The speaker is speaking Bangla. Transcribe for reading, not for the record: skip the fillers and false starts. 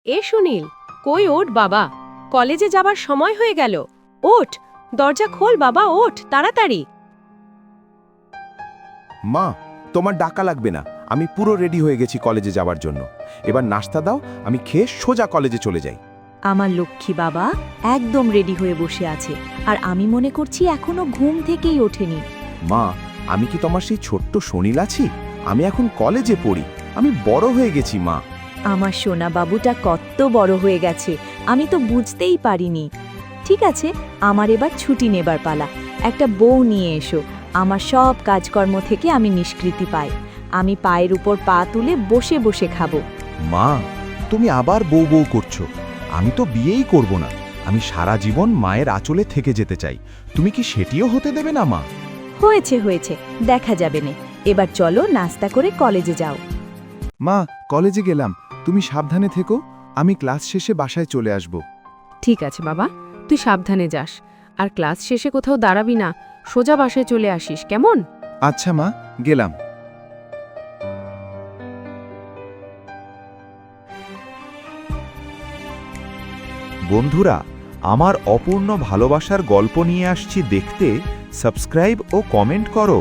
এ সুনীল, কই ওঠ বাবা, কলেজে যাবার সময় হয়ে গেল। ওঠ, দরজা খোল বাবা, ওঠ তাড়াতাড়ি। মা, তোমার ডাকা লাগবে না, আমি পুরো রেডি হয়ে গেছি কলেজে যাওয়ার জন্য। এবার নাস্তা দাও, আমি খেয়ে সোজা কলেজে চলে যাই। আমার লক্ষ্মী বাবা একদম রেডি হয়ে বসে আছে, আর আমি মনে করছি এখনো ঘুম থেকেই ওঠেনি। মা, আমি কি তোমার সেই ছোট্ট সুনীল আছি? আমি এখন কলেজে পড়ি, আমি বড় হয়ে গেছি মা। আমার সোনা বাবুটা কত বড় হয়ে গেছে, আমি তো বুঝতেই পারিনি। ঠিক আছে, আমার এবার ছুটি নেবার পালা। একটা বউ নিয়ে এসো, আমার সব কাজকর্ম থেকে আমি নিষ্কৃতি পাই। আমি পায়ের উপর পা তুলে বসে বসে খাবো। মা, তুমি আবার বউ বউ করছো। আমি তো বিয়েই করব না, আমি সারা জীবন মায়ের আঁচলে থেকে যেতে চাই। তুমি কি সেটিও হতে দেবে না মা? হয়েছে হয়েছে, দেখা যাবে না। এবার চলো নাস্তা করে কলেজে যাও। মা, কলেজে গেলাম, তুমি সাবধানে থেকো, আমি ক্লাস শেষে বাসায় চলে আসব। ঠিক আছে বাবা, তুই সাবধানে যাস, আর ক্লাস শেষে কোথাও দাঁড়াবি না, সোজা বাসায় চলে আসিস, কেমন? আচ্ছা মা, গেলাম। বন্ধুরা, আমার অপূর্ণ ভালোবাসার গল্প নিয়ে আসছি দেখতে। সাবস্ক্রাইব ও কমেন্ট করো।